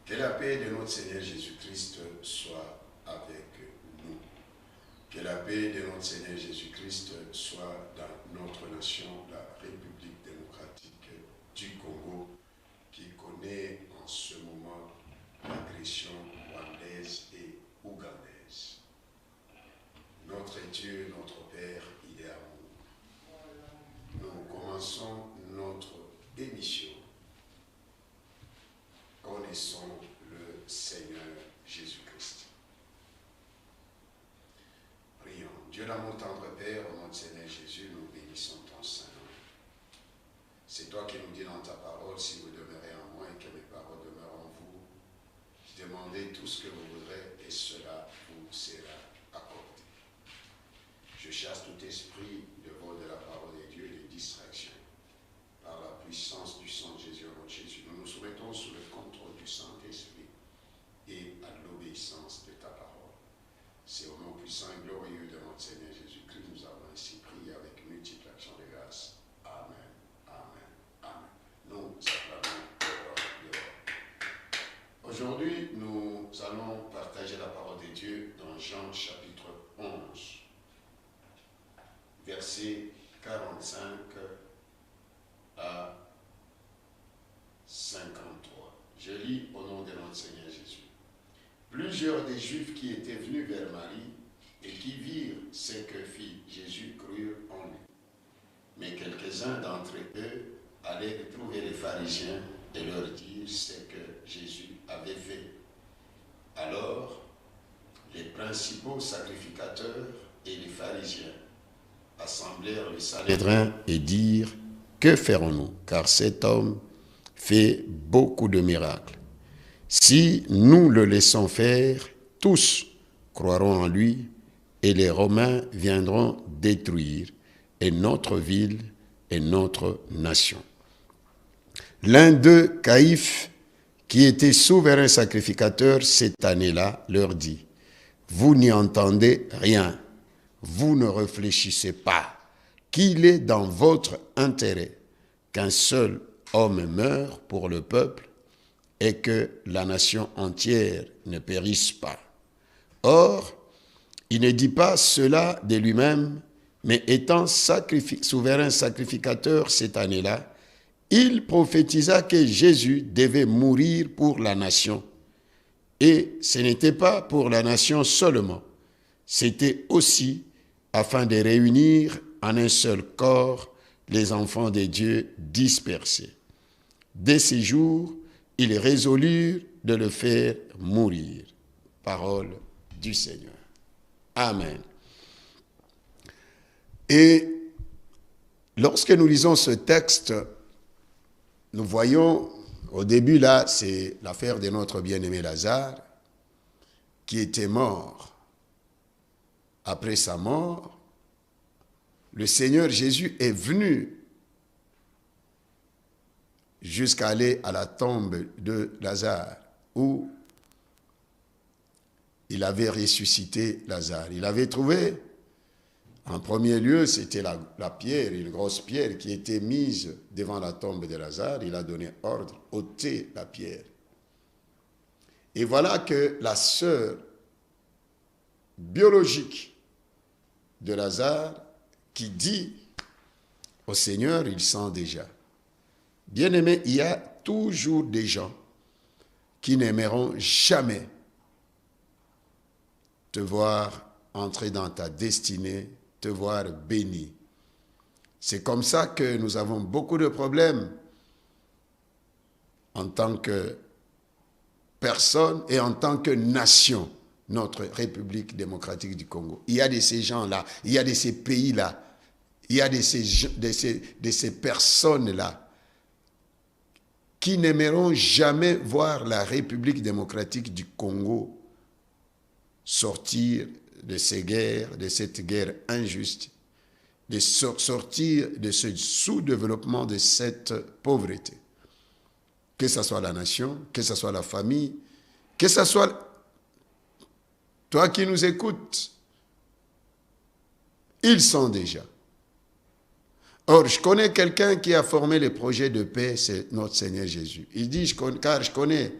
Que la paix de notre Seigneur Jésus-Christ soit avec nous. Que la paix de notre Seigneur Jésus-Christ soit dans notre nation, la République démocratique du Congo, qui connaît en ce moment l'agression rwandaise et ougandaise. Notre Dieu, notre Père, il est amour. Nous commençons notre émission. Connaissons le Seigneur Jésus-Christ. Prions. Dieu d'amour, tendre Père, au nom de Seigneur Jésus, nous bénissons ton Saint-Nom. C'est toi qui nous dis dans ta parole, si vous demeurez en moi et que mes paroles demeurent en vous, demandez tout ce que vous voudrez et cela vous sera accordé. Je chasse tout esprit de vol de la parole de Dieu et de distraction. Par la puissance du sang de Jésus, au nom de Jésus, nous nous soumettons sous le contrôle du Saint-Esprit et à l'obéissance de ta parole. C'est au nom puissant et glorieux de notre Seigneur Jésus-Christ que nous avons ainsi prié avec multiples actions de grâce. Amen, amen, amen. Nous acclamons le roi. Aujourd'hui, nous allons partager la parole de Dieu dans Jean chapitre 11, versets 45 à 53. Je lis au nom de notre Seigneur Jésus. Plusieurs des Juifs qui étaient venus vers Marie et qui virent ce que fit Jésus crurent en lui. Mais quelques-uns d'entre eux allaient retrouver les pharisiens et leur dire ce que Jésus avait fait. Alors, les principaux sacrificateurs et les pharisiens assemblèrent le Sanhédrin et dirent: que ferons-nous? Car cet homme fait beaucoup de miracles. Si nous le laissons faire, tous croiront en lui et les Romains viendront détruire et notre ville et notre nation. L'un d'eux, Caïphe, qui était souverain sacrificateur cette année-là, leur dit: vous n'y entendez rien, vous ne réfléchissez pas qu'il est dans votre intérêt qu'un seul homme meure pour le peuple et que la nation entière ne périsse pas. Or, il ne dit pas cela de lui-même, mais étant souverain sacrificateur cette année-là, il prophétisa que Jésus devait mourir pour la nation. Et ce n'était pas pour la nation seulement, c'était aussi afin de réunir en un seul corps les enfants de Dieu dispersés. Dès ces jours, ils résolurent de le faire mourir. Parole du Seigneur. Amen. Et lorsque nous lisons ce texte, nous voyons, au début là, c'est l'affaire de notre bien-aimé Lazare, qui était mort. Après sa mort, le Seigneur Jésus est venu jusqu'à aller à la tombe de Lazare, où il avait ressuscité Lazare. Il avait trouvé, en premier lieu, c'était la pierre, une grosse pierre qui était mise devant la tombe de Lazare. Il a donné ordre, ôtez la pierre. Et voilà que la sœur biologique de Lazare, qui dit au Seigneur, il sent déjà. Bien-aimé, il y a toujours des gens qui n'aimeront jamais te voir entrer dans ta destinée, te voir béni. C'est comme ça que nous avons beaucoup de problèmes en tant que personne et en tant que nation, notre République démocratique du Congo. Il y a de ces gens-là, il y a de ces pays-là, il y a de ces personnes-là qui n'aimeront jamais voir la République démocratique du Congo sortir de ces guerres, de cette guerre injuste, de sortir de ce sous-développement, de cette pauvreté. Que ce soit la nation, que ce soit la famille, que ce soit toi qui nous écoutes, ils sont déjà. Or, je connais quelqu'un qui a formé le projet de paix, c'est notre Seigneur Jésus. Il dit, car je connais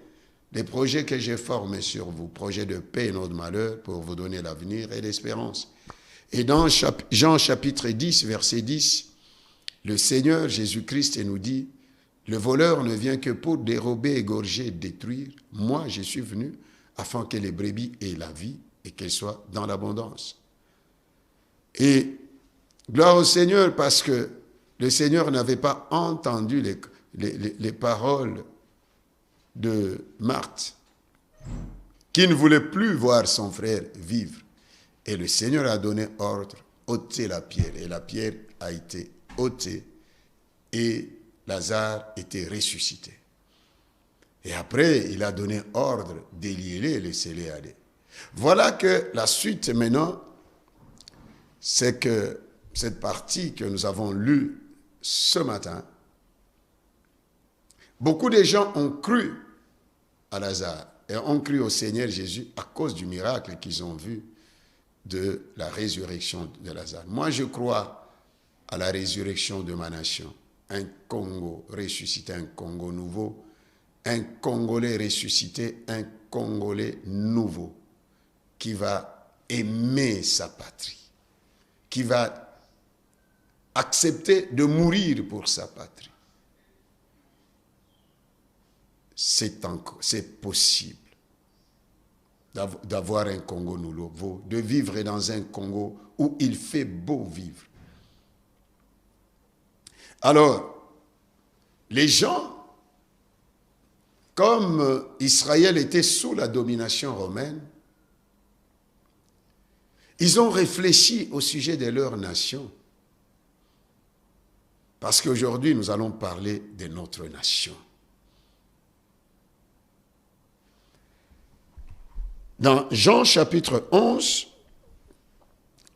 les projets que j'ai formés sur vous, projets de paix et non de malheur, pour vous donner l'avenir et l'espérance. Et dans Jean chapitre 10, verset 10, le Seigneur Jésus-Christ nous dit, le voleur ne vient que pour dérober, égorger, détruire. Moi, je suis venu afin que les brebis aient la vie et qu'elles soient dans l'abondance. Et gloire au Seigneur, parce que le Seigneur n'avait pas entendu les paroles de Marthe, qui ne voulait plus voir son frère vivre. Et le Seigneur a donné ordre, ôtez la pierre. Et la pierre a été ôtée et Lazare était ressuscité. Et après, il a donné ordre d'élier et laisser-les aller. Voilà que la suite maintenant, c'est que cette partie que nous avons lue ce matin, beaucoup de gens ont cru à Lazare et ont cru au Seigneur Jésus à cause du miracle qu'ils ont vu de la résurrection de Lazare. Moi, je crois à la résurrection de ma nation. Un Congo ressuscité, un Congo nouveau, un Congolais ressuscité, un Congolais nouveau qui va aimer sa patrie, qui va accepter de mourir pour sa patrie. C'est possible d'avoir un Congo nouveau, de vivre dans un Congo où il fait beau vivre. Alors, les gens, comme Israël était sous la domination romaine, ils ont réfléchi au sujet de leur nation. Parce qu'aujourd'hui, nous allons parler de notre nation. Dans Jean chapitre 11,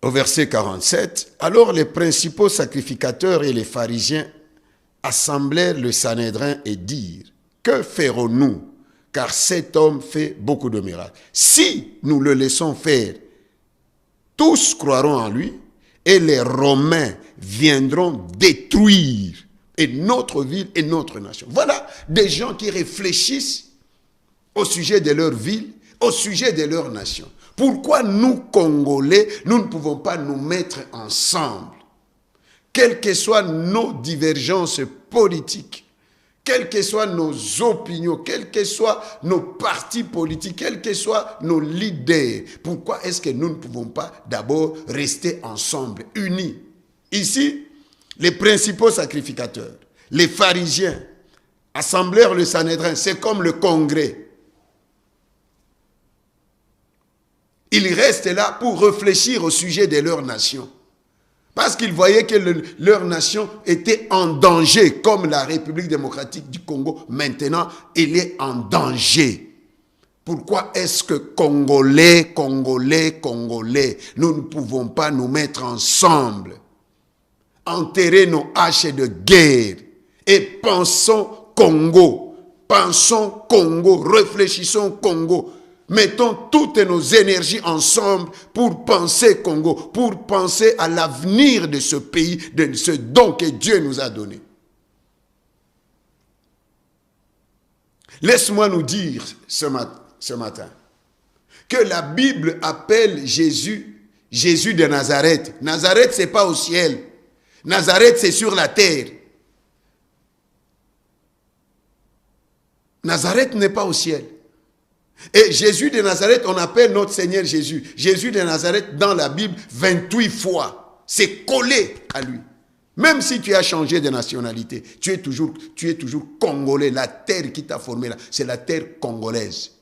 au verset 47, alors les principaux sacrificateurs et les pharisiens assemblèrent le Sanhédrin et dirent, que ferons-nous? Car cet homme fait beaucoup de miracles. Si nous le laissons faire, tous croiront en lui et les Romains viendront détruire et notre ville et notre nation. Voilà des gens qui réfléchissent au sujet de leur ville, au sujet de leur nation. Pourquoi nous, Congolais, nous ne pouvons pas nous mettre ensemble, quelles que soient nos divergences politiques, quelles que soient nos opinions, quels que soient nos partis politiques, quels que soient nos leaders, pourquoi est-ce que nous ne pouvons pas d'abord rester ensemble, unis? Ici, les principaux sacrificateurs, les pharisiens, assemblèrent le Sanhédrin, c'est comme le congrès. Ils restent là pour réfléchir au sujet de leur nation. Parce qu'ils voyaient que leur nation était en danger, comme la République démocratique du Congo. Maintenant, elle est en danger. Pourquoi est-ce que Congolais, nous ne pouvons pas nous mettre ensemble, enterrer nos haches de guerre et pensons Congo, réfléchissons Congo. Mettons toutes nos énergies ensemble pour penser Congo, pour penser à l'avenir de ce pays, de ce don que Dieu nous a donné. Laisse-moi nous dire ce matin que la Bible appelle Jésus, Jésus de Nazareth. Nazareth, ce n'est pas au ciel. Nazareth, c'est sur la terre. Nazareth n'est pas au ciel. Et Jésus de Nazareth, on appelle notre Seigneur Jésus. Jésus de Nazareth, dans la Bible, 28 fois. C'est collé à lui. Même si tu as changé de nationalité, tu es toujours congolais. La terre qui t'a formé là, c'est la terre congolaise.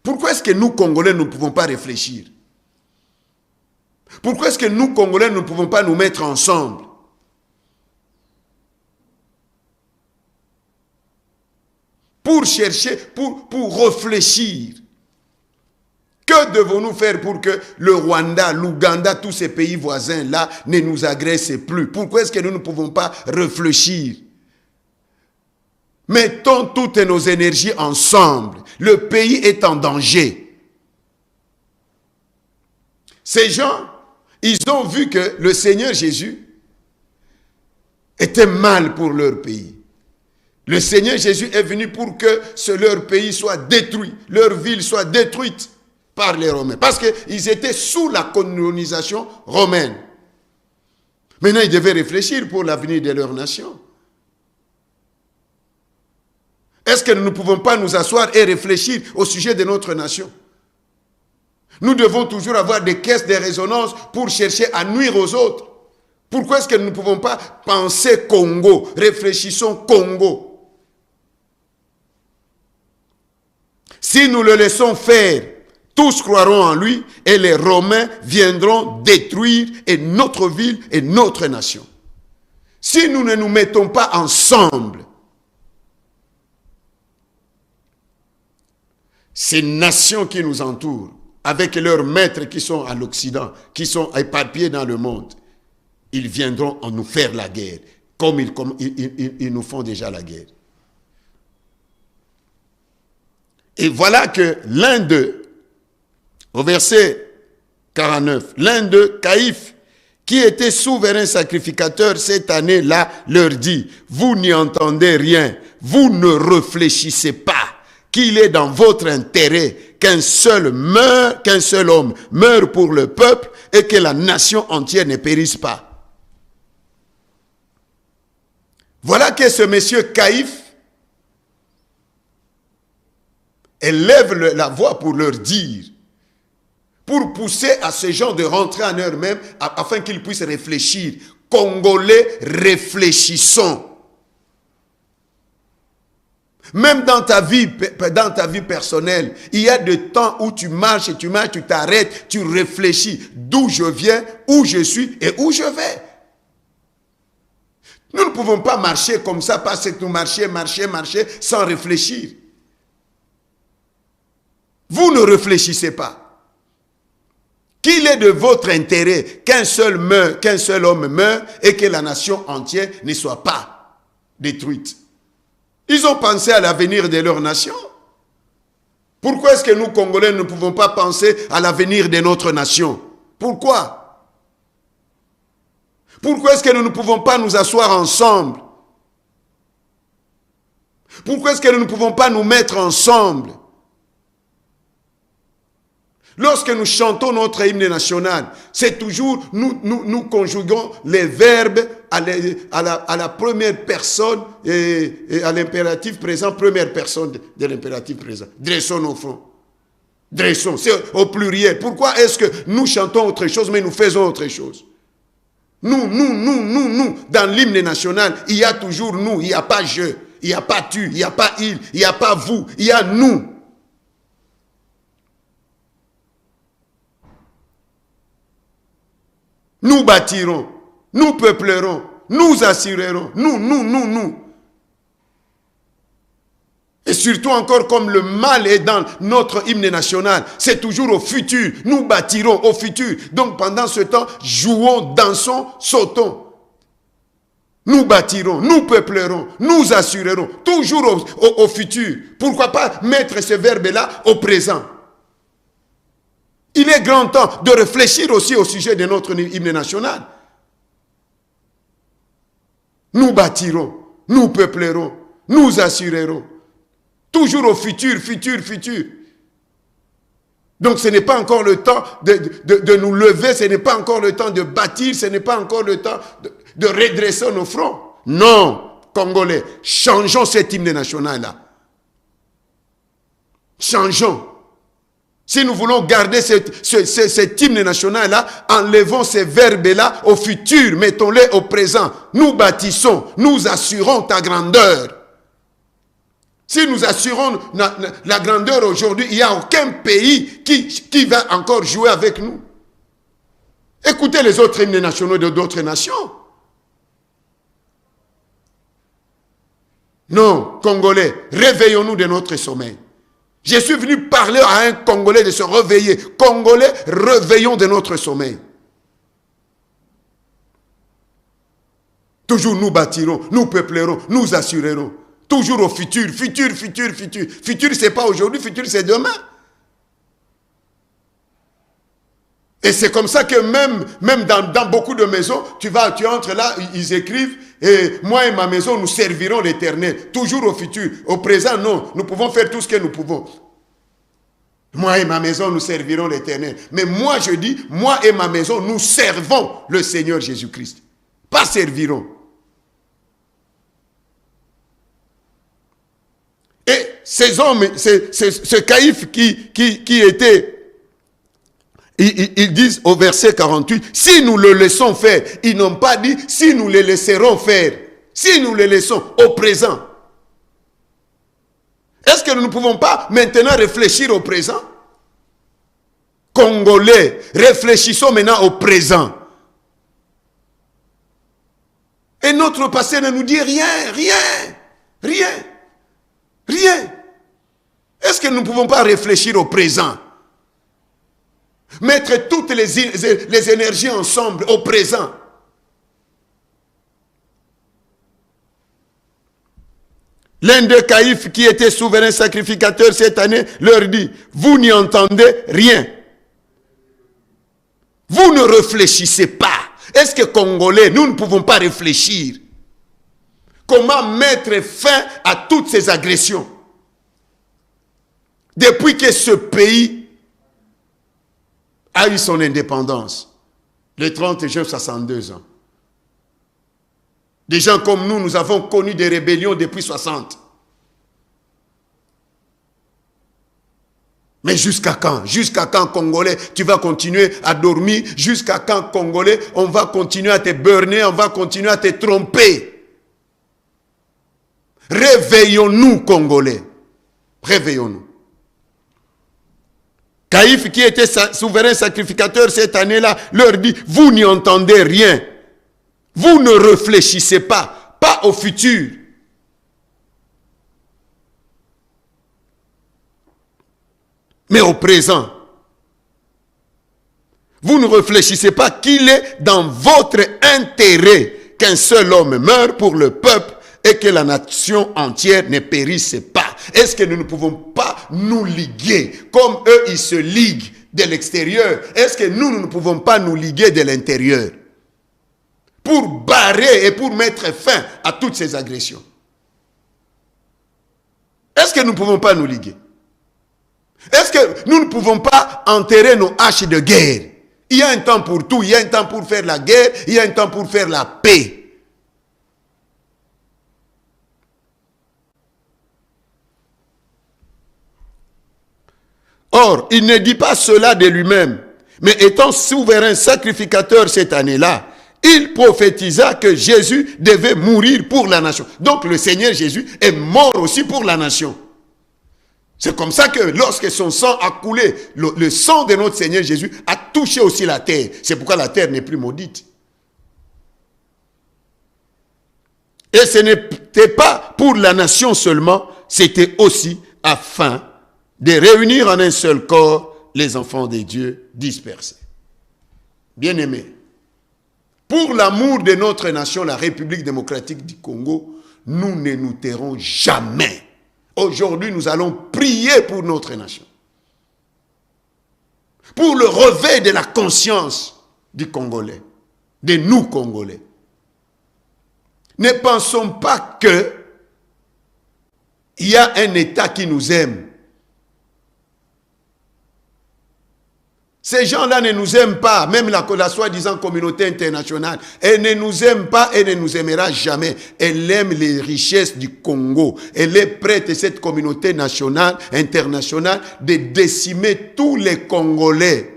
Pourquoi est-ce que nous, Congolais, nous ne pouvons pas réfléchir? Pourquoi est-ce que nous, Congolais, nous ne pouvons pas nous mettre ensemble? Pour chercher, pour réfléchir. Que devons-nous faire pour que le Rwanda, l'Ouganda, tous ces pays voisins-là ne nous agressent plus? Pourquoi est-ce que nous ne pouvons pas réfléchir? Mettons toutes nos énergies ensemble. Le pays est en danger. Ces gens, ils ont vu que le Seigneur Jésus était mal pour leur pays. Le Seigneur Jésus est venu pour que leur pays soit détruit, leur ville soit détruite par les Romains. Parce qu'ils étaient sous la colonisation romaine. Maintenant, ils devaient réfléchir pour l'avenir de leur nation. Est-ce que nous ne pouvons pas nous asseoir et réfléchir au sujet de notre nation? Nous devons toujours avoir des caisses de résonance pour chercher à nuire aux autres. Pourquoi est-ce que nous ne pouvons pas penser Congo? Réfléchissons Congo. Si nous le laissons faire, tous croiront en lui et les Romains viendront détruire et notre ville et notre nation. Si nous ne nous mettons pas ensemble, ces nations qui nous entourent, avec leurs maîtres qui sont à l'Occident, qui sont éparpillés dans le monde, ils viendront nous faire la guerre, comme ils nous font déjà la guerre. Et voilà que l'un d'eux, au verset 49, l'un d'eux, Caïphe, qui était souverain sacrificateur cette année-là, leur dit, vous n'y entendez rien, vous ne réfléchissez pas qu'il est dans votre intérêt qu'un seul homme meure pour le peuple et que la nation entière ne périsse pas. Voilà que ce monsieur Caïphe élève la voix pour leur dire, pour pousser à ces gens de rentrer en eux-mêmes afin qu'ils puissent réfléchir. Congolais, réfléchissons. Même dans ta vie personnelle, il y a des temps où tu marches, tu t'arrêtes, tu réfléchis d'où je viens, où je suis et où je vais. Nous ne pouvons pas marcher comme ça parce que nous marcher sans réfléchir. Vous ne réfléchissez pas. Qu'il est de votre intérêt qu'un seul homme meure et que la nation entière ne soit pas détruite. Ils ont pensé à l'avenir de leur nation. Pourquoi est-ce que nous, Congolais, ne pouvons pas penser à l'avenir de notre nation? Pourquoi? Pourquoi est-ce que nous ne pouvons pas nous asseoir ensemble? Pourquoi est-ce que nous ne pouvons pas nous mettre ensemble? Lorsque nous chantons notre hymne national, c'est toujours, nous conjuguons les verbes à la première personne et à l'impératif présent, première personne de l'impératif présent. Dressons nos fronts. Dressons, c'est au pluriel. Pourquoi est-ce que nous chantons autre chose, mais nous faisons autre chose? Nous, dans l'hymne national, il y a toujours nous, il n'y a pas je, il n'y a pas tu, il n'y a pas il n'y a pas vous, il y a nous. Nous bâtirons, nous peuplerons, nous assurerons, nous. Et surtout encore comme le mal est dans notre hymne national, c'est toujours au futur, nous bâtirons au futur. Donc pendant ce temps, jouons, dansons, sautons. Nous bâtirons, nous peuplerons, nous assurerons, toujours au futur. Pourquoi pas mettre ce verbe-là au présent? Il est grand temps de réfléchir aussi au sujet de notre hymne national. Nous bâtirons, nous peuplerons, nous assurerons. Toujours au futur. Donc ce n'est pas encore le temps de nous lever, ce n'est pas encore le temps de bâtir, ce n'est pas encore le temps de redresser nos fronts. Non, Congolais, changeons cet hymne national-là. Changeons. Si nous voulons garder cet hymne national-là, enlevons ces verbes-là au futur, mettons-les au présent. Nous bâtissons, nous assurons ta grandeur. Si nous assurons la grandeur aujourd'hui, il n'y a aucun pays qui va encore jouer avec nous. Écoutez les autres hymnes nationaux de d'autres nations. Non, Congolais, réveillons-nous de notre sommeil. Je suis venu parler à un Congolais de se réveiller. Congolais, réveillons de notre sommeil. Toujours nous bâtirons, nous peuplerons, nous assurerons. Toujours au futur. Futur, c'est pas aujourd'hui, futur, c'est demain. Et c'est comme ça que même dans beaucoup de maisons, tu entres là, ils écrivent moi et ma maison, nous servirons l'Éternel. Toujours au futur. Au présent, non. Nous pouvons faire tout ce que nous pouvons. Moi et ma maison, nous servirons l'Éternel. Mais moi, je dis, moi et ma maison, nous servons le Seigneur Jésus-Christ. Pas servirons. Et ces hommes, ce caïphe qui était, ils disent au verset 48, si nous le laissons faire, ils n'ont pas dit si nous le laisserons faire, si nous le laissons au présent. Est-ce que nous ne pouvons pas maintenant réfléchir au présent? Congolais, réfléchissons maintenant au présent. Et notre passé ne nous dit rien. Est-ce que nous ne pouvons pas réfléchir au présent? Mettre toutes les énergies ensemble au présent. L'un des caïphes qui était souverain sacrificateur cette année leur dit, vous n'y entendez rien. Vous ne réfléchissez pas. Est-ce que Congolais, nous ne pouvons pas réfléchir? Comment mettre fin à toutes ces agressions? Depuis que ce pays a eu son indépendance, le 30 juin 62 ans. Des gens comme nous, nous avons connu des rébellions depuis 60. Mais jusqu'à quand? Jusqu'à quand, Congolais, tu vas continuer à dormir? Jusqu'à quand, Congolais, on va continuer à te burner, on va continuer à te tromper? Réveillons-nous, Congolais. Réveillons-nous. Caïphe, qui était souverain sacrificateur cette année-là, leur dit, vous n'y entendez rien. Vous ne réfléchissez pas au futur. Mais au présent. Vous ne réfléchissez pas qu'il est dans votre intérêt qu'un seul homme meure pour le peuple et que la nation entière ne périsse pas. Est-ce que nous ne pouvons pas nous liguer comme eux, ils se liguent de l'extérieur? Est-ce que nous ne pouvons pas nous liguer de l'intérieur pour barrer et pour mettre fin à toutes ces agressions? Est-ce que nous ne pouvons pas nous liguer? Est-ce que nous ne pouvons pas enterrer nos haches de guerre? Il y a un temps pour tout. Il y a un temps pour faire la guerre. Il y a un temps pour faire la paix. Or, il ne dit pas cela de lui-même. Mais étant souverain sacrificateur cette année-là, il prophétisa que Jésus devait mourir pour la nation. Donc le Seigneur Jésus est mort aussi pour la nation. C'est comme ça que lorsque son sang a coulé, le sang de notre Seigneur Jésus a touché aussi la terre. C'est pourquoi la terre n'est plus maudite. Et ce n'était pas pour la nation seulement, c'était aussi afin de réunir en un seul corps les enfants de Dieu dispersés. Bien-aimés, pour l'amour de notre nation, la République démocratique du Congo, nous ne nous tairons jamais. Aujourd'hui, nous allons prier pour notre nation. Pour le réveil de la conscience du Congolais, de nous Congolais. Ne pensons pas que il y a un État qui nous aime. Ces gens-là ne nous aiment pas, même la soi-disant communauté internationale. Elle ne nous aime pas et ne nous aimera jamais. Elle aime les richesses du Congo. Elle est prête, cette communauté nationale, internationale, de décimer tous les Congolais.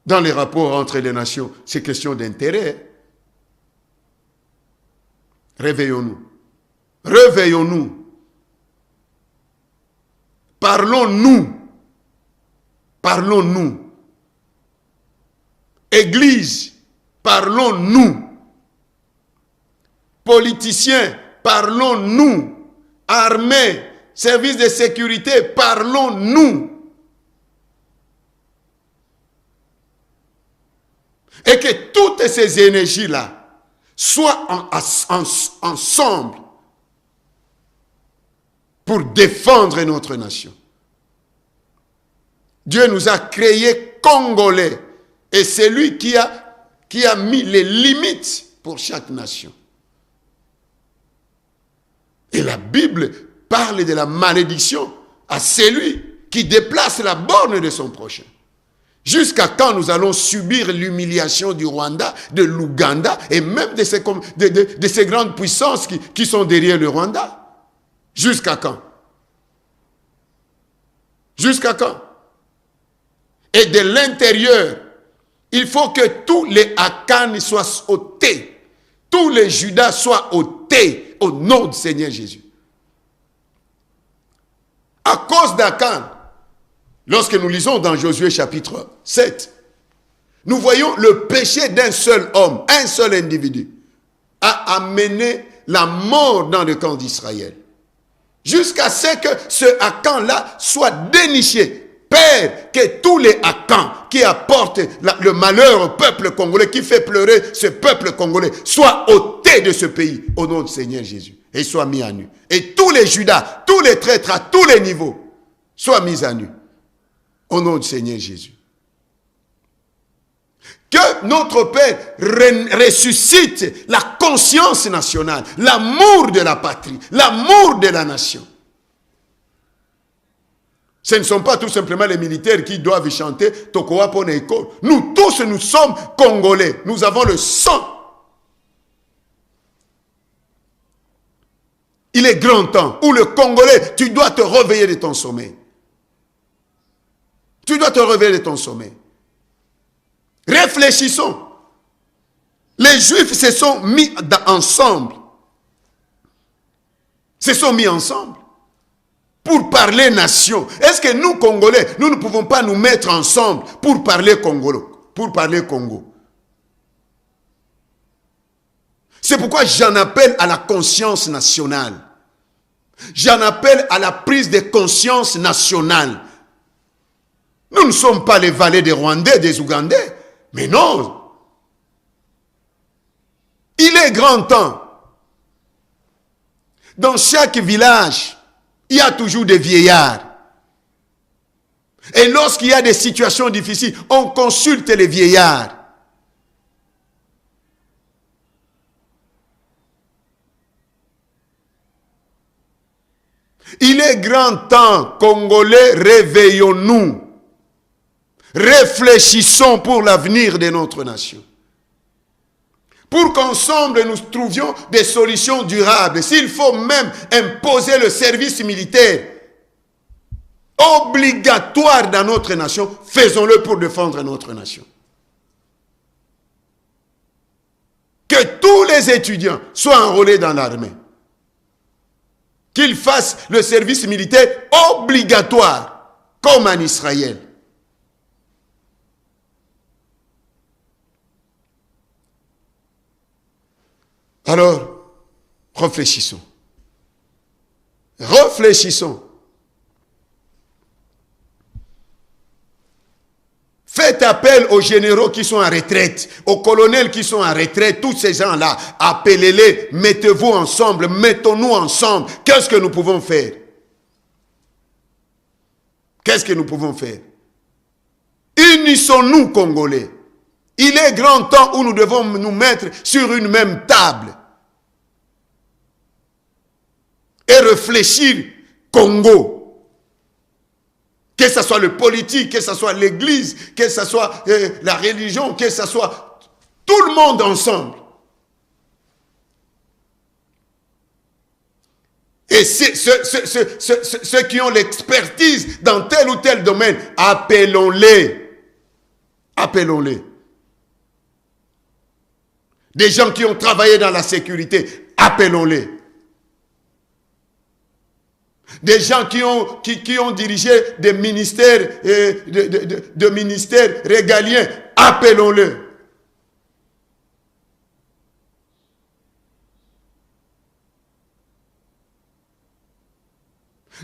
Dans les rapports entre les nations, c'est question d'intérêt. Réveillons-nous. Réveillons-nous. Parlons-nous. Parlons-nous. Église, parlons-nous. Politiciens, parlons-nous. Armée, services de sécurité, parlons-nous. Et que toutes ces énergies-là soient ensemble pour défendre notre nation. Dieu nous a créés Congolais Et c'est lui qui a mis les limites pour chaque nation. Et la Bible parle de la malédiction à celui qui déplace la borne de son prochain. Jusqu'à quand nous allons subir l'humiliation du Rwanda, de l'Ouganda et même de ces grandes puissances qui sont derrière le Rwanda? Jusqu'à quand? Jusqu'à quand? Et de l'intérieur, il faut que tous les Akans soient ôtés. Tous les Judas soient ôtés au nom du Seigneur Jésus. À cause d'Akan, lorsque nous lisons dans Josué chapitre 7, nous voyons le péché d'un seul homme, un seul individu, a amené la mort dans le camp d'Israël. Jusqu'à ce que ce Akan-là soit déniché. Père, que tous les Akans qui apportent le malheur au peuple congolais, qui fait pleurer ce peuple congolais, soient ôtés de ce pays au nom du Seigneur Jésus et soient mis à nu. Et tous les Judas, tous les traîtres à tous les niveaux, soient mis à nu au nom du Seigneur Jésus. Que notre Père ressuscite la conscience nationale, l'amour de la patrie, l'amour de la nation. Ce ne sont pas tout simplement les militaires qui doivent chanter Tokowa Poneko. Nous tous, nous sommes Congolais. Nous avons le sang. Il est grand temps où le Congolais, tu dois te réveiller de ton sommeil. Tu dois te réveiller de ton sommeil. Réfléchissons. Les Juifs se sont mis ensemble. Se sont mis ensemble pour parler nation. Est-ce que nous, Congolais, nous ne pouvons pas nous mettre ensemble pour parler Congo, pour parler Congo? C'est pourquoi j'en appelle à la conscience nationale. J'en appelle à la prise de conscience nationale. Nous ne sommes pas les valets des Rwandais, des Ougandais, mais non. Il est grand temps. Dans chaque village, il y a toujours des vieillards. Et lorsqu'il y a des situations difficiles, on consulte les vieillards. Il est grand temps, Congolais, réveillons-nous. Réfléchissons pour l'avenir de notre nation. Pour qu'ensemble nous trouvions des solutions durables. S'il faut même imposer le service militaire obligatoire dans notre nation, faisons-le pour défendre notre nation. Que tous les étudiants soient enrôlés dans l'armée. Qu'ils fassent le service militaire obligatoire, comme en Israël. Alors, réfléchissons. Réfléchissons. Faites appel aux généraux qui sont en retraite, aux colonels qui sont en retraite, tous ces gens-là, appelez-les, mettez-vous ensemble, mettons-nous ensemble. Qu'est-ce que nous pouvons faire? Qu'est-ce que nous pouvons faire? Unissons-nous, Congolais. Il est grand temps où nous devons nous mettre sur une même table et réfléchir Congo. Que ce soit le politique, que ce soit l'église, que ce soit la religion, que ce soit tout le monde ensemble. Et ceux qui ont l'expertise dans tel ou tel domaine, appelons-les. Appelons-les. Des gens qui ont travaillé dans la sécurité, appelons-les. Des gens qui ont dirigé des ministères, de ministères régaliens, appelons-les.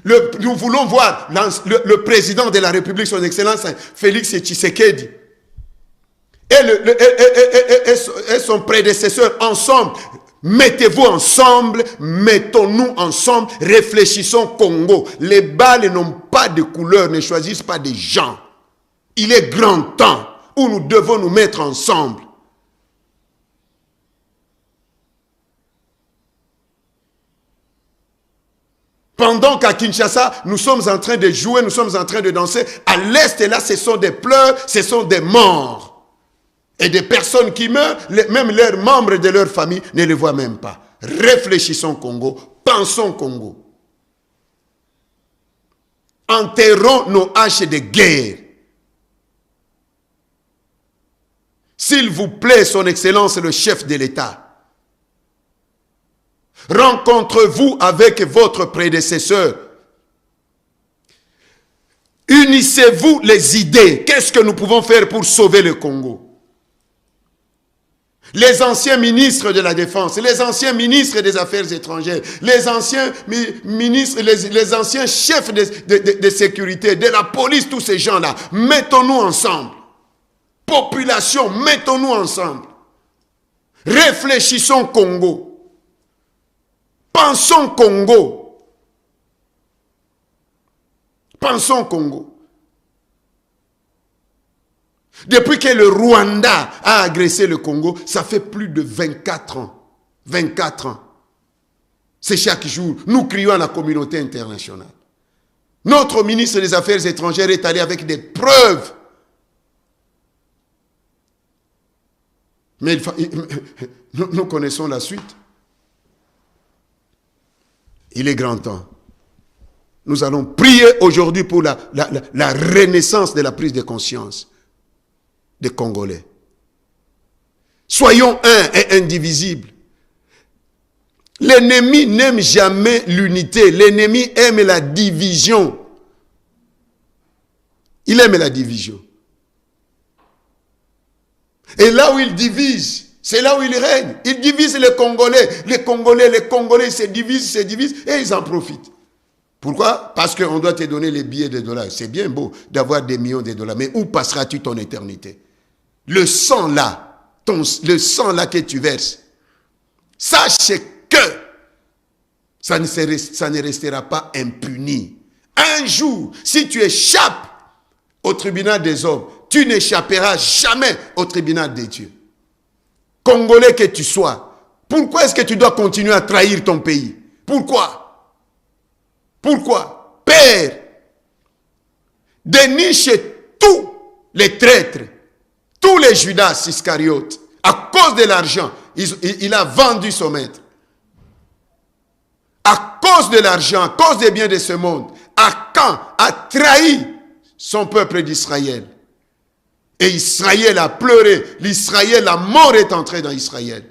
Nous voulons voir le président de la République, son Excellence Félix Tshisekedi, et son prédécesseur ensemble. Mettez-vous ensemble, mettons-nous ensemble, réfléchissons Congo. Les balles n'ont pas de couleur, ne choisissent pas des gens. Il est grand temps où nous devons nous mettre ensemble. Pendant qu'à Kinshasa, nous sommes en train de jouer, nous sommes en train de danser, à l'est, et là, ce sont des pleurs, ce sont des morts. Et des personnes qui meurent, même leurs membres de leur famille ne les voient même pas. Réfléchissons Congo, pensons Congo. Enterrons nos haches de guerre. S'il vous plaît, Son Excellence le chef de l'État, rencontrez-vous avec votre prédécesseur. Unissez-vous les idées. Qu'est-ce que nous pouvons faire pour sauver le Congo? Les anciens ministres de la Défense, les anciens ministres des Affaires étrangères, les anciens ministres, les anciens chefs de sécurité, de la police, tous ces gens-là, mettons-nous ensemble. Population, mettons-nous ensemble. Réfléchissons Congo. Pensons Congo. Pensons Congo. Depuis que le Rwanda a agressé le Congo, ça fait plus de 24 ans. 24 ans. C'est chaque jour. Nous crions à la communauté internationale. Notre ministre des Affaires étrangères est allé avec des preuves. Mais nous connaissons la suite. Il est grand temps. Nous allons prier aujourd'hui pour la renaissance de la prise de conscience des Congolais. Soyons un et indivisibles. L'ennemi n'aime jamais l'unité. L'ennemi aime la division. Il aime la division. Et là où il divise, c'est là où il règne. Il divise les Congolais. Les Congolais se divisent et ils en profitent. Pourquoi? Parce qu'on doit te donner les billets de dollars. C'est bien beau d'avoir des millions de dollars. Mais où passeras-tu ton éternité? Le sang là, le sang là que tu verses, sache que ça ne restera pas impuni. Un jour, si tu échappes au tribunal des hommes, tu n'échapperas jamais au tribunal des dieux. Congolais que tu sois, pourquoi est-ce que tu dois continuer à trahir ton pays? Pourquoi? Pourquoi? Père, déniche tous les traîtres, tous les Judas Iscariotes, à cause de l'argent, il a vendu son maître. À cause de l'argent, à cause des biens de ce monde, Akan a trahi son peuple d'Israël. Et Israël a pleuré. L'Israël, la mort est entrée dans Israël.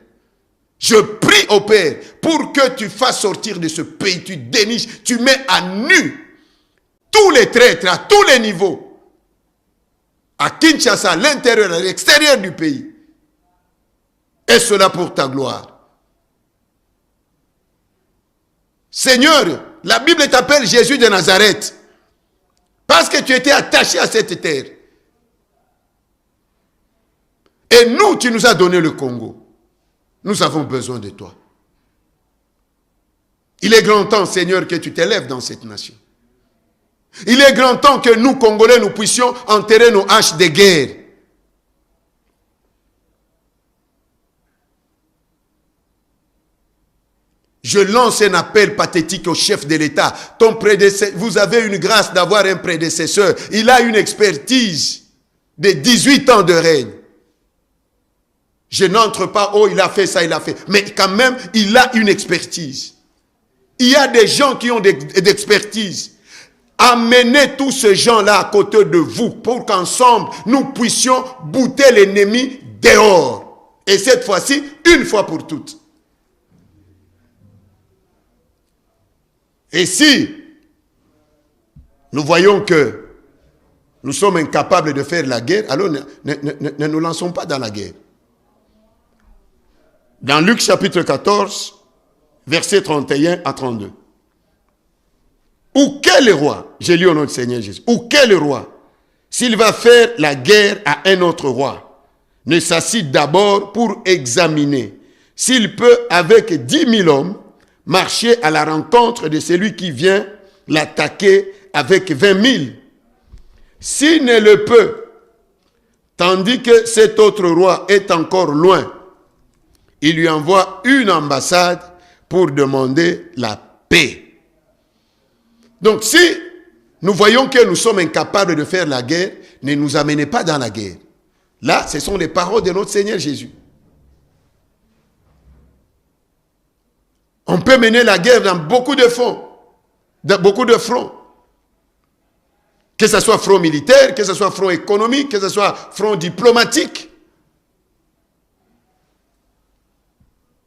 Je prie au Père pour que tu fasses sortir de ce pays, tu déniches, tu mets à nu tous les traîtres à tous les niveaux. À Kinshasa, à l'intérieur, à l'extérieur du pays. Et cela pour ta gloire. Seigneur, la Bible t'appelle Jésus de Nazareth. Parce que tu étais attaché à cette terre. Et nous, tu nous as donné le Congo. Nous avons besoin de toi. Il est grand temps, Seigneur, que tu t'élèves dans cette nation. Il est grand temps que nous, Congolais, nous puissions enterrer nos haches de guerre. Je lance un appel pathétique au chef de l'État. Ton prédécesseur, vous avez une grâce d'avoir un prédécesseur. Il a une expertise de 18 ans de règne. Je n'entre pas, oh, il a fait ça, il a fait. Mais quand même, il a une expertise. Il y a des gens qui ont d'expertise. Amenez tous ces gens-là à côté de vous pour qu'ensemble, nous puissions bouter l'ennemi dehors. Et cette fois-ci, une fois pour toutes. Et si nous voyons que nous sommes incapables de faire la guerre, alors ne nous lançons pas dans la guerre. Dans Luc chapitre 14, versets 31 à 32. Ou quel roi, j'ai lu au nom du Seigneur Jésus, ou quel roi, s'il va faire la guerre à un autre roi, ne s'assit d'abord pour examiner s'il peut, avec 10 000 hommes, marcher à la rencontre de celui qui vient l'attaquer avec 20 000. S'il ne le peut tandis que cet autre roi est encore loin, il lui envoie une ambassade pour demander la paix. Donc si nous voyons que nous sommes incapables de faire la guerre, ne nous amenez pas dans la guerre. Là, ce sont les paroles de notre Seigneur Jésus. On peut mener la guerre dans beaucoup de fronts, dans beaucoup de fronts. Que ce soit front militaire, que ce soit front économique, que ce soit front diplomatique.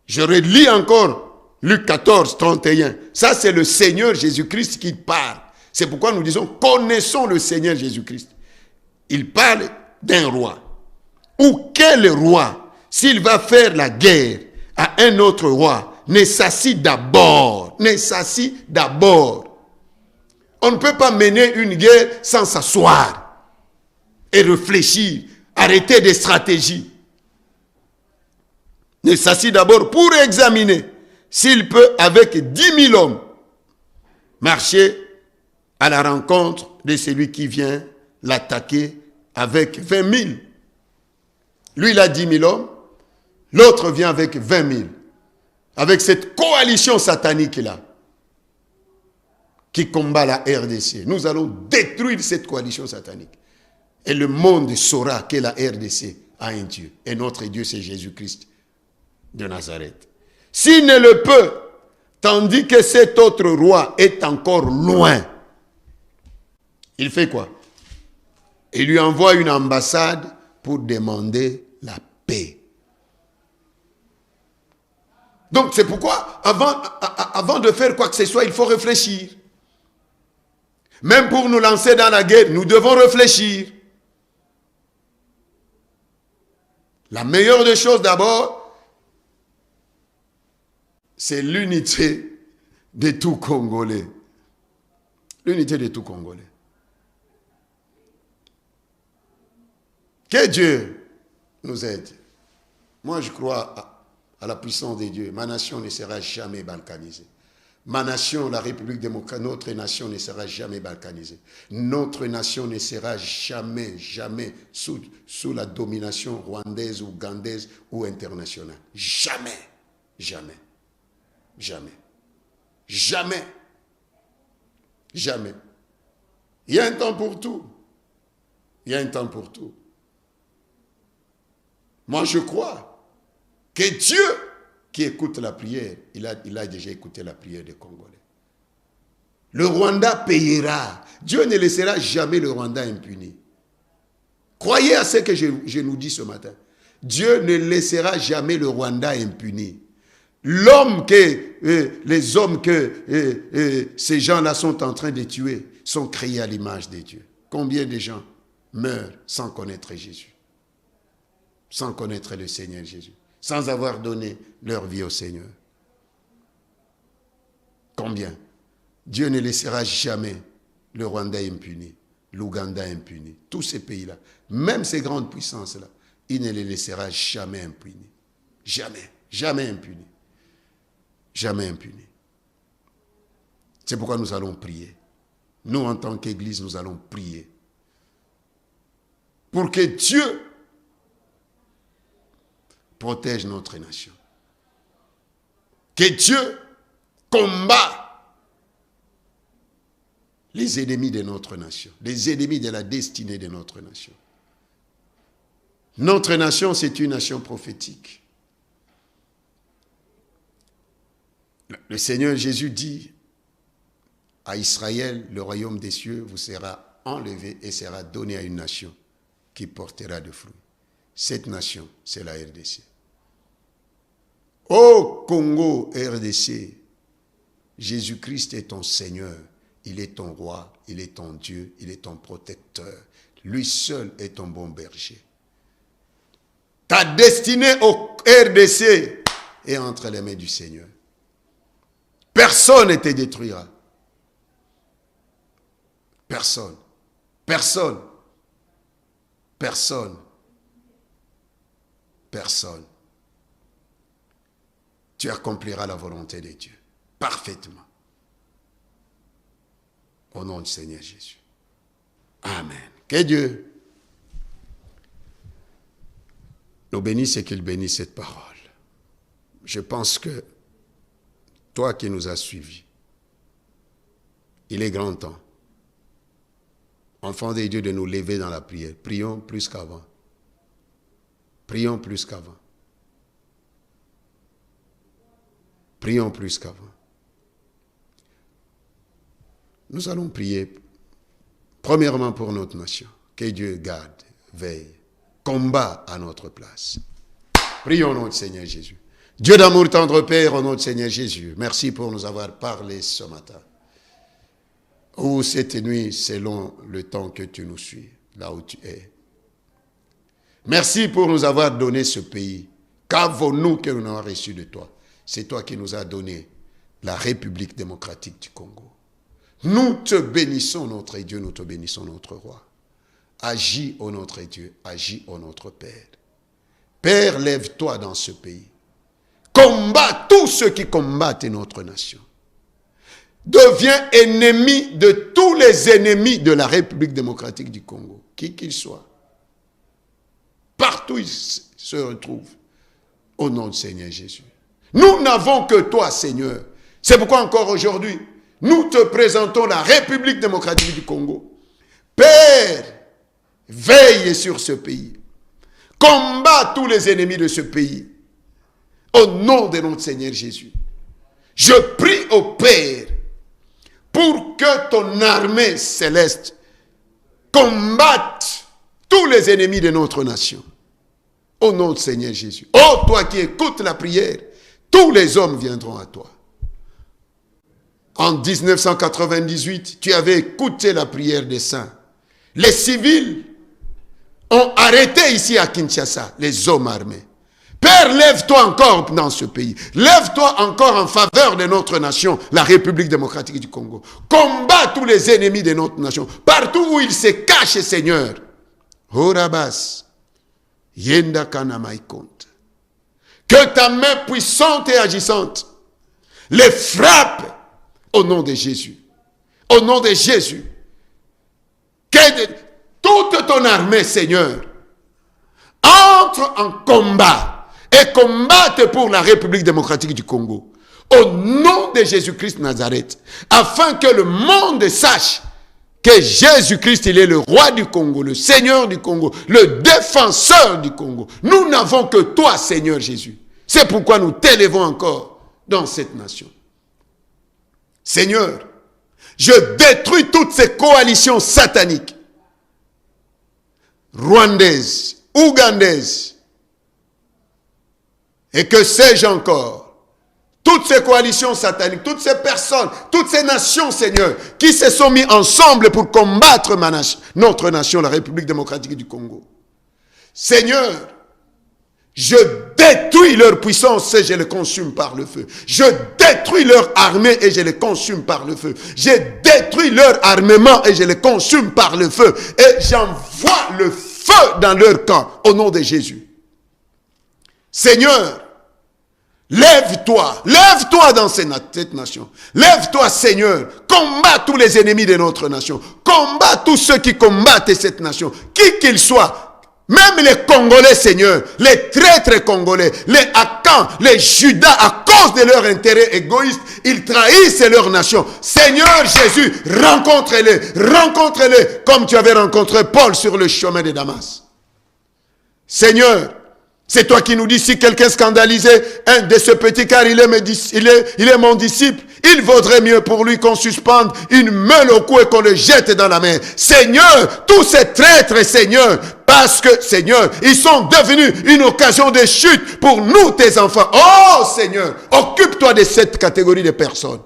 Je relis encore Luc 14, 31. Ça, c'est le Seigneur Jésus-Christ qui parle. C'est pourquoi nous disons, connaissons le Seigneur Jésus-Christ. Il parle d'un roi. Ou quel roi, s'il va faire la guerre à un autre roi, ne s'assit d'abord. On ne peut pas mener une guerre sans s'asseoir et réfléchir, arrêter des stratégies. Ne s'assit d'abord pour examiner s'il peut, avec 10 000 hommes, marcher à la rencontre de celui qui vient l'attaquer avec 20 000. Lui, il a 10 000 hommes, l'autre vient avec 20 000. Avec cette coalition satanique-là, qui combat la RDC. Nous allons détruire cette coalition satanique. Et le monde saura que la RDC a un Dieu. Et notre Dieu, c'est Jésus-Christ de Nazareth. S'il ne le peut, tandis que cet autre roi est encore loin, il fait quoi? Il lui envoie une ambassade pour demander la paix. Donc c'est pourquoi, avant de faire quoi que ce soit, il faut réfléchir. Même pour nous lancer dans la guerre, nous devons réfléchir. La meilleure des choses d'abord, c'est l'unité de tout Congolais. L'unité de tout Congolais. Que Dieu nous aide. Moi, je crois à la puissance de Dieu. Ma nation ne sera jamais balkanisée. Ma nation, la République démocratique, notre nation ne sera jamais balkanisée. Notre nation ne sera jamais sous la domination rwandaise, ougandaise ou internationale. Jamais. Jamais. Jamais. Jamais. Jamais. Il y a un temps pour tout. Il y a un temps pour tout. Moi, je crois que Dieu qui écoute la prière, il a déjà écouté la prière des Congolais. Le Rwanda payera. Dieu ne laissera jamais le Rwanda impuni. Croyez à ce que je nous dis ce matin. Dieu ne laissera jamais le Rwanda impuni. Les hommes que ces gens-là sont en train de tuer sont créés à l'image de Dieu. Combien de gens meurent sans connaître Jésus? Sans connaître le Seigneur Jésus? Sans avoir donné leur vie au Seigneur. Combien? Dieu ne laissera jamais le Rwanda impuni, l'Ouganda impuni, tous ces pays-là, même ces grandes puissances-là, il ne les laissera jamais impunis. Jamais, jamais impunis. Jamais impunis. C'est pourquoi nous allons prier. Nous, en tant qu'Église, nous allons prier. Pour que Dieu protège notre nation. Que Dieu combat les ennemis de notre nation, les ennemis de la destinée de notre nation. Notre nation, c'est une nation prophétique. Le Seigneur Jésus dit à Israël, le royaume des cieux vous sera enlevé et sera donné à une nation qui portera de fruits. Cette nation, c'est la RDC. Ô Congo, RDC, Jésus-Christ est ton Seigneur, il est ton roi, il est ton Dieu, il est ton protecteur. Lui seul est ton bon berger. Ta destinée au RDC est entre les mains du Seigneur. Personne ne te détruira. Personne. Personne. Personne. Personne. Tu accompliras la volonté de Dieu. Parfaitement. Au nom du Seigneur Jésus. Amen. Que Dieu nous bénisse et qu'il bénisse cette parole. Je pense que toi qui nous as suivis, il est grand temps, enfants des dieux, de nous lever dans la prière. Prions plus qu'avant. Prions plus qu'avant. Prions plus qu'avant. Nous allons prier premièrement pour notre nation. Que Dieu garde, veille, combat à notre place. Prions au nom du Seigneur Jésus. Dieu d'amour, tendre Père, au nom du Seigneur Jésus, merci pour nous avoir parlé ce matin. Ou cette nuit, selon le temps que tu nous suis, là où tu es. Merci pour nous avoir donné ce pays. Qu'avons-nous que nous avons reçu de toi? C'est toi qui nous as donné la République démocratique du Congo. Nous te bénissons, notre Dieu, nous te bénissons, notre roi. Agis, ô notre Dieu, agis, ô notre Père. Père, lève-toi dans ce pays. Combat tous ceux qui combattent notre nation. Deviens ennemi de tous les ennemis de la République démocratique du Congo, qui qu'ils soient. Partout ils se retrouvent, au nom du Seigneur Jésus. Nous n'avons que toi, Seigneur. C'est pourquoi encore aujourd'hui, nous te présentons la République démocratique du Congo. Père, veille sur ce pays. Combat tous les ennemis de ce pays. Au nom de notre Seigneur Jésus. Je prie au Père pour que ton armée céleste combatte tous les ennemis de notre nation. Au nom du Seigneur Jésus. Oh, toi qui écoutes la prière, tous les hommes viendront à toi. En 1998, tu avais écouté la prière des saints. Les civils ont arrêté ici à Kinshasa les hommes armés. Père, lève-toi encore dans ce pays. Lève-toi encore en faveur de notre nation, la République démocratique du Congo. Combat tous les ennemis de notre nation. Partout où ils se cachent, Seigneur. Horabas, Yenda Kanamaikont. Que ta main puissante et agissante les frappe au nom de Jésus. Au nom de Jésus. Que toute ton armée, Seigneur, entre en combat. Et combattre pour la République démocratique du Congo. Au nom de Jésus-Christ de Nazareth. Afin que le monde sache que Jésus-Christ, il est le roi du Congo, le Seigneur du Congo, le défenseur du Congo. Nous n'avons que toi, Seigneur Jésus. C'est pourquoi nous t'élevons encore dans cette nation. Seigneur, je détruis toutes ces coalitions sataniques. Rwandaises, ougandaises, et que sais-je encore, toutes ces coalitions sataniques, toutes ces personnes, toutes ces nations, Seigneur, qui se sont mis ensemble pour combattre notre nation, la République démocratique du Congo. Seigneur, je détruis leur puissance et je les consume par le feu. Je détruis leur armée et je les consume par le feu. Je détruis leur armement et je les consume par le feu. Et j'envoie le feu dans leur camp au nom de Jésus. Seigneur, lève-toi dans cette nation. Lève-toi, Seigneur, combat tous les ennemis de notre nation. Combat tous ceux qui combattent cette nation, qui qu'ils soient. Même les Congolais, Seigneur, les traîtres congolais, les Akans, les Judas, à cause de leur intérêt égoïste, ils trahissent leur nation. Seigneur Jésus, rencontre-les comme tu avais rencontré Paul sur le chemin de Damas. Seigneur, c'est toi qui nous dis, si quelqu'un scandalisait un de ce petit car il est mon disciple, il vaudrait mieux pour lui qu'on suspende une meule au cou et qu'on le jette dans la mer. Seigneur, tous ces traîtres, Seigneur, parce que, Seigneur, ils sont devenus une occasion de chute pour nous, tes enfants. Oh, Seigneur, occupe-toi de cette catégorie de personnes.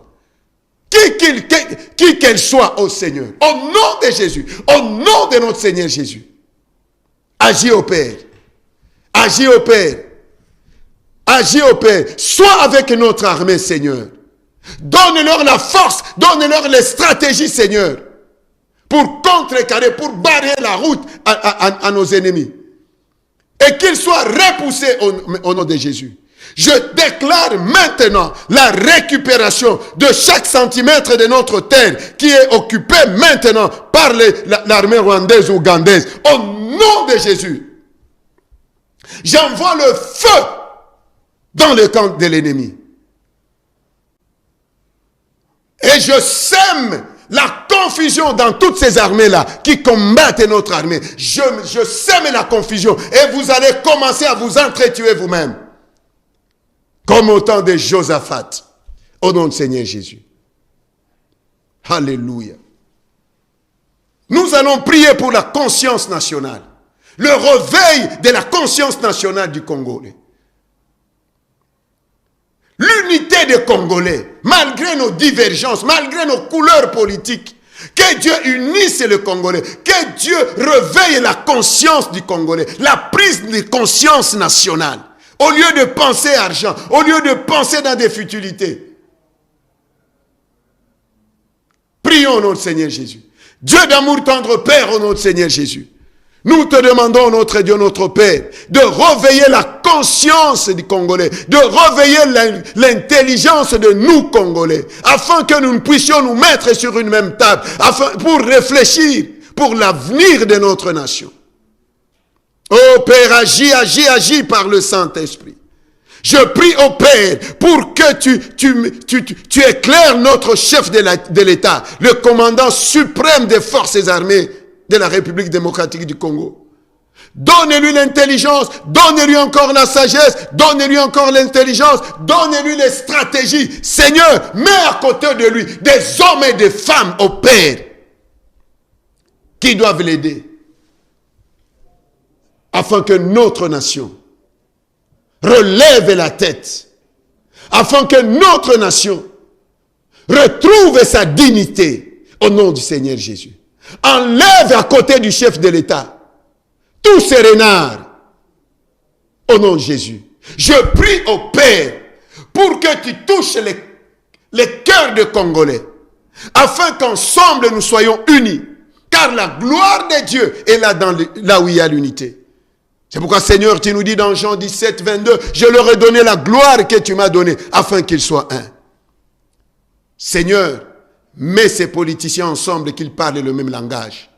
Qui qu'elle soit, oh Seigneur, au nom de Jésus, au nom de notre Seigneur Jésus. Agis au Père. Agis au Père. Agis au Père. Sois avec notre armée, Seigneur. Donne-leur la force, donne-leur les stratégies, Seigneur, pour contrecarrer, pour barrer la route à nos ennemis. Et qu'ils soient repoussés au nom de Jésus. Je déclare maintenant la récupération de chaque centimètre de notre terre qui est occupée maintenant par l'armée rwandaise ou ougandaise. Au nom de Jésus. J'envoie le feu dans le camp de l'ennemi. Et je sème la confusion dans toutes ces armées-là qui combattent notre armée. Je sème la confusion et vous allez commencer à vous entretuer vous-même. Comme au temps de Josaphat. Au nom du Seigneur Jésus. Alléluia. Nous allons prier pour la conscience nationale. Le réveil de la conscience nationale du Congolais. L'unité des Congolais, malgré nos divergences, malgré nos couleurs politiques, que Dieu unisse le Congolais, que Dieu réveille la conscience du Congolais, la prise de conscience nationale, au lieu de penser argent, au lieu de penser dans des futilités. Prions au nom du Seigneur Jésus. Dieu d'amour tendre Père, au nom du Seigneur Jésus. Nous te demandons, notre Dieu, notre Père, de réveiller la conscience du Congolais, de réveiller l'intelligence de nous, Congolais, afin que nous puissions nous mettre sur une même table, pour réfléchir pour l'avenir de notre nation. Oh Père, agis par le Saint-Esprit. Je prie au Père pour que tu éclaires notre chef de l'État, le commandant suprême des forces armées de la République démocratique du Congo. Donnez-lui l'intelligence, donnez-lui encore la sagesse, donnez-lui encore l'intelligence, donnez-lui les stratégies. Seigneur, mets à côté de lui des hommes et des femmes au Père qui doivent l'aider afin que notre nation relève la tête, afin que notre nation retrouve sa dignité au nom du Seigneur Jésus. Enlève à côté du chef de l'État tous ces renards au nom de Jésus. Je prie au Père pour que tu touches les cœurs des Congolais afin qu'ensemble nous soyons unis, car la gloire de Dieu est là où il y a l'unité. C'est pourquoi, Seigneur, tu nous dis dans Jean 17, 22, je leur ai donné la gloire que tu m'as donnée afin qu'ils soient un. Seigneur, mets ces politiciens ensemble et qu'ils parlent le même langage.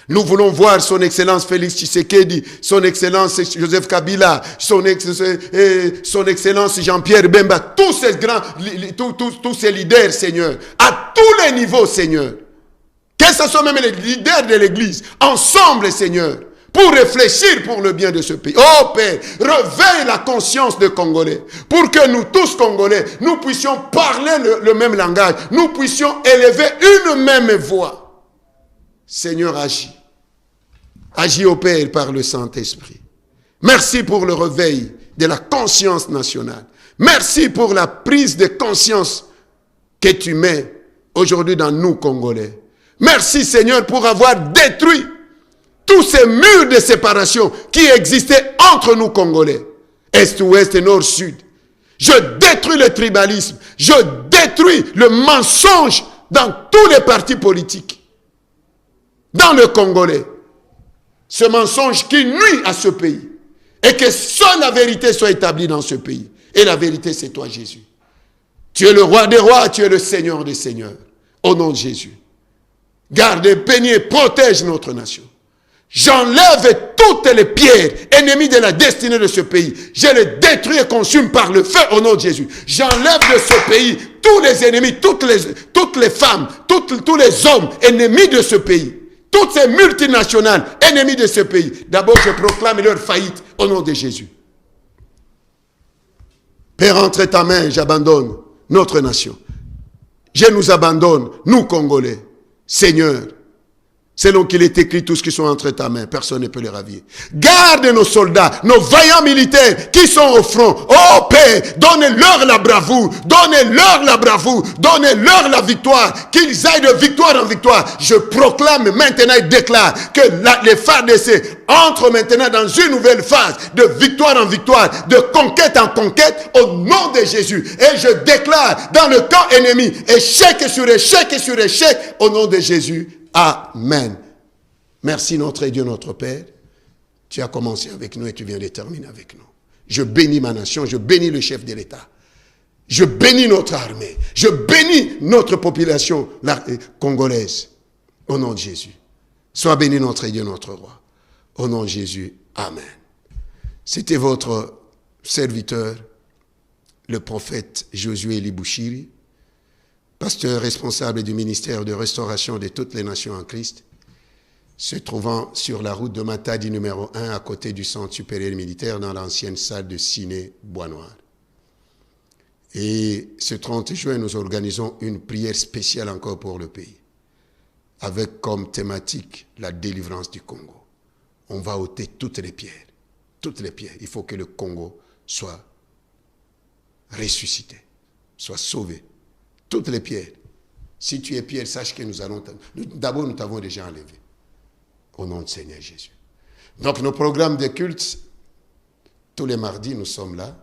Nous voulons voir son Excellence Félix Tshisekedi, son Excellence Joseph Kabila, son Excellence Jean-Pierre Bemba, tous ces grands, tous ces leaders, Seigneur, à tous les niveaux, Seigneur. Que ce soit même les leaders de l'Église, ensemble, Seigneur, pour réfléchir pour le bien de ce pays. Oh Père, réveille la conscience des Congolais, pour que nous tous Congolais, nous puissions parler le même langage, nous puissions élever une même voix. Seigneur, agis. Agis au Père par le Saint-Esprit. Merci pour le réveil de la conscience nationale. Merci pour la prise de conscience que tu mets aujourd'hui dans nous, Congolais. Merci, Seigneur, pour avoir détruit tous ces murs de séparation qui existaient entre nous, Congolais. Est, ouest, nord, sud. Je détruis le tribalisme. Je détruis le mensonge dans tous les partis politiques. Dans le Congolais, ce mensonge qui nuit à ce pays, et que seule la vérité soit établie dans ce pays. Et la vérité, c'est toi, Jésus. Tu es le roi des rois, tu es le Seigneur des seigneurs. Au nom de Jésus. Garde, bénis, protège notre nation. J'enlève toutes les pierres ennemies de la destinée de ce pays. Je les détruis et consume par le feu au nom de Jésus. J'enlève de ce pays tous les ennemis, toutes les femmes, tous les hommes ennemis de ce pays. Toutes ces multinationales ennemies de ce pays. D'abord, je proclame leur faillite au nom de Jésus. Père, entre ta main, j'abandonne notre nation. Je nous abandonne, nous Congolais. Seigneur, selon qu'il est écrit, tous qui sont entre ta main, personne ne peut les ravir. Garde nos soldats, nos vaillants militaires qui sont au front. Oh Père, donnez-leur la bravoure, donnez-leur la bravoure, donnez-leur la victoire, qu'ils aillent de victoire en victoire. Je proclame maintenant et déclare que les FARDC entrent maintenant dans une nouvelle phase de victoire en victoire, de conquête en conquête, au nom de Jésus. Et je déclare dans le camp ennemi, échec sur échec sur échec, au nom de Jésus. Amen. Merci notre Dieu, notre Père. Tu as commencé avec nous et tu viens de terminer avec nous. Je bénis ma nation, je bénis le chef de l'État. Je bénis notre armée. Je bénis notre population congolaise. Au nom de Jésus. Sois béni notre Dieu, notre roi. Au nom de Jésus. Amen. C'était votre serviteur, le prophète Josué Libushiri, pasteur responsable du ministère de restauration de toutes les nations en Christ, se trouvant sur la route de Matadi numéro 1 à côté du centre supérieur militaire dans l'ancienne salle de ciné Bois-Noir. Et ce 30 juin, nous organisons une prière spéciale encore pour le pays, avec comme thématique la délivrance du Congo. On va ôter toutes les pierres. Toutes les pierres. Il faut que le Congo soit ressuscité, soit sauvé. Toutes les pierres. Si tu es pierre, sache que d'abord nous t'avons déjà enlevé. Au nom du Seigneur Jésus. Donc nos programmes de culte, tous les mardis, nous sommes là.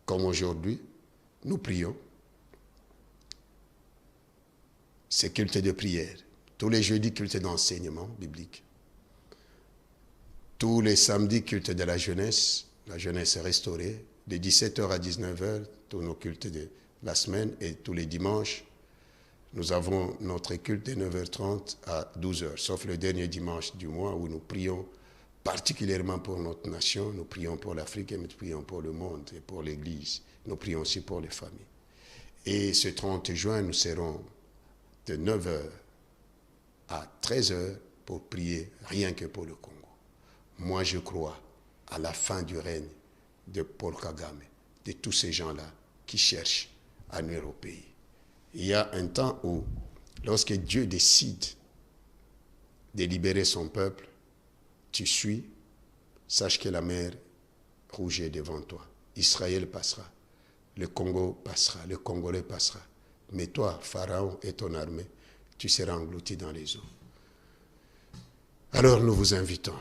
Comme aujourd'hui, nous prions. C'est culte de prière. Tous les jeudis, culte d'enseignement biblique. Tous les samedis, culte de la jeunesse restaurée. De 17h à 19h, tous nos cultes de la semaine. Et tous les dimanches, nous avons notre culte de 9h30 à 12h. Sauf le dernier dimanche du mois où nous prions particulièrement pour notre nation. Nous prions pour l'Afrique et nous prions pour le monde et pour l'Église. Nous prions aussi pour les familles. Et ce 30 juin, nous serons de 9h à 13h pour prier rien que pour le Congo. Moi, je crois à la fin du règne de Paul Kagame, de tous ces gens-là qui cherchent à nuire au pays. Il y a un temps où, lorsque Dieu décide de libérer son peuple, tu suis, sache que la mer rouge est devant toi. Israël passera, le Congo passera, le Congolais passera. Mais toi, Pharaon et ton armée, tu seras englouti dans les eaux. Alors nous vous invitons.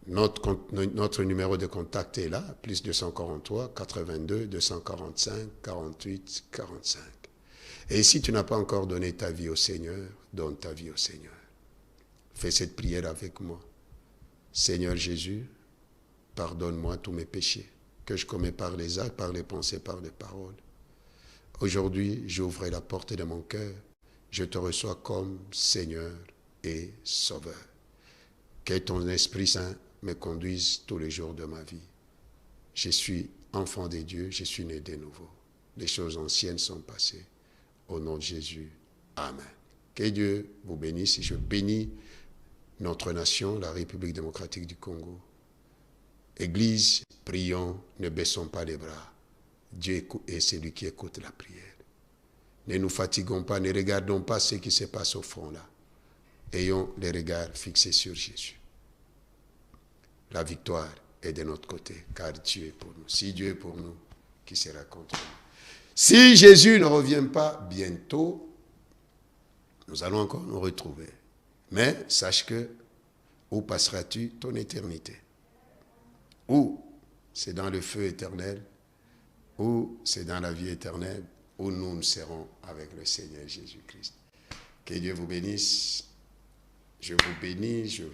Notre numéro de contact est là, plus 243 82 245 48 45. Et si tu n'as pas encore donné ta vie au Seigneur, donne ta vie au Seigneur. Fais cette prière avec moi. Seigneur Jésus, pardonne-moi tous mes péchés que je commets par les actes, par les pensées, par les paroles. Aujourd'hui, j'ouvre la porte de mon cœur. Je te reçois comme Seigneur et Sauveur. Que ton Esprit Saint me conduise tous les jours de ma vie. Je suis enfant de Dieu, je suis né de nouveau. Les choses anciennes sont passées. Au nom de Jésus, Amen. Que Dieu vous bénisse. Je bénis notre nation, la République démocratique du Congo. Église, prions, ne baissons pas les bras. Dieu est celui qui écoute la prière. Ne nous fatiguons pas, ne regardons pas ce qui se passe au fond là. Ayons les regards fixés sur Jésus. La victoire est de notre côté, car Dieu est pour nous. Si Dieu est pour nous, qui sera contre nous? Si Jésus ne revient pas bientôt, nous allons encore nous retrouver. Mais sache que, où passeras-tu ton éternité? Ou c'est dans le feu éternel, ou c'est dans la vie éternelle, où nous serons avec le Seigneur Jésus-Christ. Que Dieu vous bénisse. Je vous bénis, je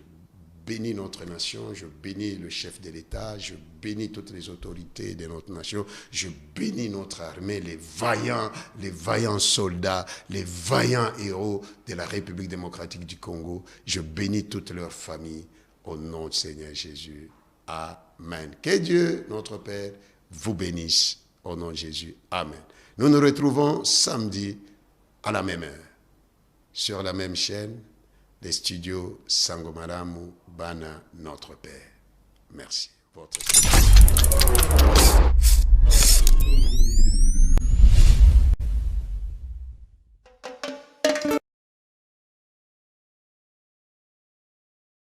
bénis notre nation, je bénis le chef de l'État, je bénis toutes les autorités de notre nation, je bénis notre armée, les vaillants soldats, les vaillants héros de la République démocratique du Congo. Je bénis toutes leurs familles au nom du Seigneur Jésus. Amen. Que Dieu, notre Père, vous bénisse au nom de Jésus. Amen. Nous nous retrouvons samedi à la même heure, sur la même chaîne, les studios Sangomaramu, Bana, notre Père. Merci. Votre